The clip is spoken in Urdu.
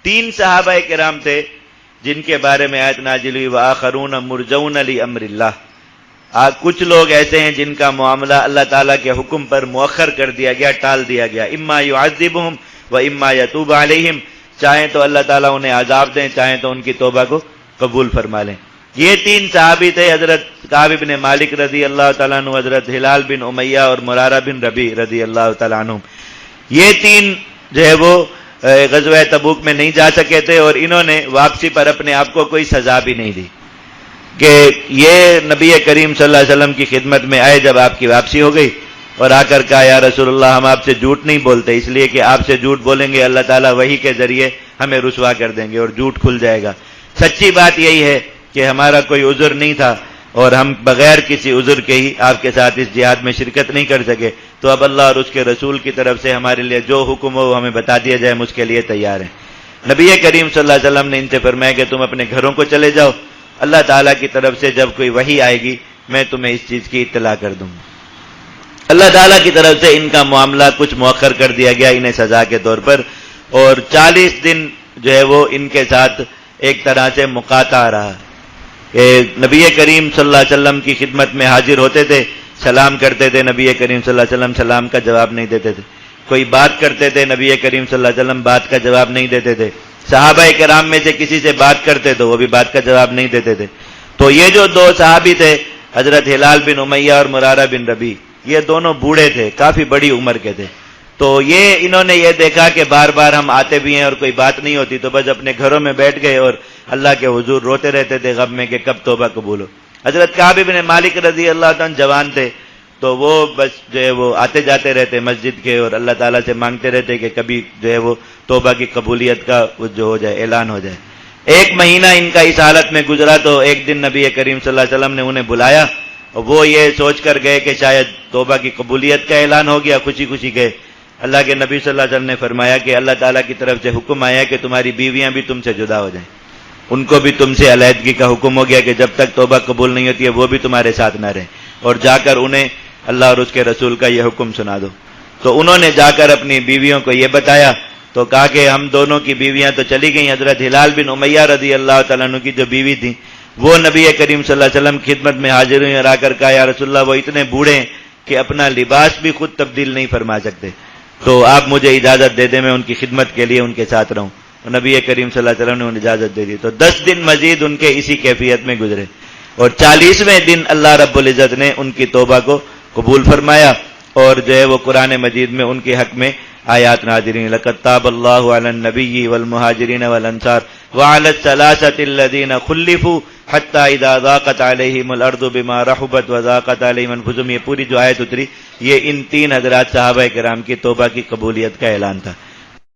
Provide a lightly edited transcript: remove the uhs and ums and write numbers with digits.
3 صحابہ کرام تھے جن کے بارے میں آیت نازل ہوئی وآخرون مرجون لامر اللہ. کچھ لوگ ایسے ہیں جن کا معاملہ اللہ تعالیٰ کے حکم پر مؤخر کر دیا گیا، ٹال دیا گیا. اما یعذبہم و اما یتوب علیہم، چاہیں تو اللہ تعالیٰ انہیں عذاب دیں، چاہیں تو ان کی توبہ کو قبول فرما لیں. یہ 3 صحابی تھے، حضرت کعب بن مالک رضی اللہ تعالیٰ عنہ، حضرت ہلال بن امیہ اور مرارہ بن ربیع رضی اللہ تعالیٰ عنہ. یہ 3 جو ہے وہ غزوہ تبوک میں نہیں جا سکے تھے، اور انہوں نے واپسی پر اپنے آپ کو کوئی سزا بھی نہیں دی کہ یہ نبی کریم صلی اللہ علیہ وسلم کی خدمت میں آئے جب آپ کی واپسی ہو گئی، اور آ کر کہا یا رسول اللہ ہم آپ سے جھوٹ نہیں بولتے، اس لیے کہ آپ سے جھوٹ بولیں گے اللہ تعالیٰ وحی کے ذریعے ہمیں رسوا کر دیں گے اور جھوٹ کھل جائے گا. سچی بات یہی ہے کہ ہمارا کوئی عذر نہیں تھا اور ہم بغیر کسی عذر کے ہی آپ کے ساتھ اس جہاد میں شرکت نہیں کر سکے. تو اب اللہ اور اس کے رسول کی طرف سے ہمارے لیے جو حکم ہو ہمیں بتا دیا جائے، ہم اس کے لیے تیار ہیں. نبی کریم صلی اللہ علیہ وسلم نے ان سے فرمایا کہ تم اپنے گھروں کو چلے جاؤ، اللہ تعالیٰ کی طرف سے جب کوئی وحی آئے گی میں تمہیں اس چیز کی اطلاع کر دوں گا. اللہ تعالیٰ کی طرف سے ان کا معاملہ کچھ مؤخر کر دیا گیا انہیں سزا کے طور پر، اور 40 دن جو ہے وہ ان کے ساتھ ایک طرح سے مقاطع رہا. نبی کریم صلی اللہ علیہ وسلم کی خدمت میں حاضر ہوتے تھے، سلام کرتے تھے، نبی کریم صلی اللہ علیہ وسلم سلام کا جواب نہیں دیتے تھے. کوئی بات کرتے تھے، نبی کریم صلی اللہ علیہ وسلم بات کا جواب نہیں دیتے تھے. صحابہ کرام میں سے کسی سے بات کرتے تو وہ بھی بات کا جواب نہیں دیتے تھے. تو یہ جو 2 صحابی تھے حضرت ہلال بن امیہ اور مرارہ بن ربیع، یہ دونوں بوڑھے تھے، کافی بڑی عمر کے تھے. تو انہوں نے یہ دیکھا کہ بار بار ہم آتے بھی ہیں اور کوئی بات نہیں ہوتی، تو بس اپنے گھروں میں بیٹھ گئے اور اللہ کے حضور روتے رہتے تھے غم میں کہ کب توبہ قبول ہو. حضرت کعب بن مالک رضی اللہ عنہ جوان تھے، تو وہ بس جو ہے وہ آتے جاتے رہتے مسجد کے اور اللہ تعالیٰ سے مانگتے رہتے کہ کبھی جو ہے وہ توبہ کی قبولیت کا جو ہو جائے، اعلان ہو جائے. 1 مہینہ ان کا اس حالت میں گزرا تو ایک دن نبی کریم صلی اللہ علیہ وسلم نے انہیں بلایا، اور وہ یہ سوچ کر گئے کہ شاید توبہ کی قبولیت کا اعلان ہو گیا، خوشی خوشی گئے. اللہ کے نبی صلی اللہ علیہ وسلم نے فرمایا کہ اللہ تعالیٰ کی طرف سے حکم آیا کہ تمہاری بیویاں بھی تم سے جدا ہو جائیں، ان کو بھی تم سے علیحدگی کا حکم ہو گیا کہ جب تک توبہ قبول نہیں ہوتی ہے وہ بھی تمہارے ساتھ نہ رہیں، اور جا کر انہیں اللہ اور اس کے رسول کا یہ حکم سنا دو. تو انہوں نے جا کر اپنی بیویوں کو یہ بتایا، تو کہا کہ ہم دونوں کی بیویاں تو چلی گئیں. حضرت ہلال بن امیہ رضی اللہ تعالیٰ عنہ کی جو بیوی تھی وہ نبی کریم صلی اللہ علیہ وسلم کی خدمت میں حاضر ہوئی اور آ کر کہا یا رسول اللہ وہ اتنے بوڑھے ہیں کہ اپنا لباس بھی خود تبدیل نہیں فرما سکتے، تو آپ مجھے اجازت دے دیں میں ان کی خدمت کے لیے ان کے ساتھ رہوں. نبی کریم صلی اللہ علیہ وسلم نے انہیں اجازت دے دی. تو 10 دن مزید ان کے اسی کیفیت میں گزرے، اور 40ویں دن اللہ رب العزت نے ان کی توبہ کو قبول فرمایا، اور جو ہے وہ قرآن مجید میں ان کے حق میں آیات نازل ہوئیں. لقد تاب اللہ علی النبی والمہاجرین والانصار وعلی الثلاثة الذین خلفوا حتی اذا ضاقت علیہم الارض بما رحبت وضاقت علیہم انفسہم. یہ پوری جو آیت اتری یہ ان 3 حضرات صحابہ کرام کی توبہ کی قبولیت کا اعلان تھا.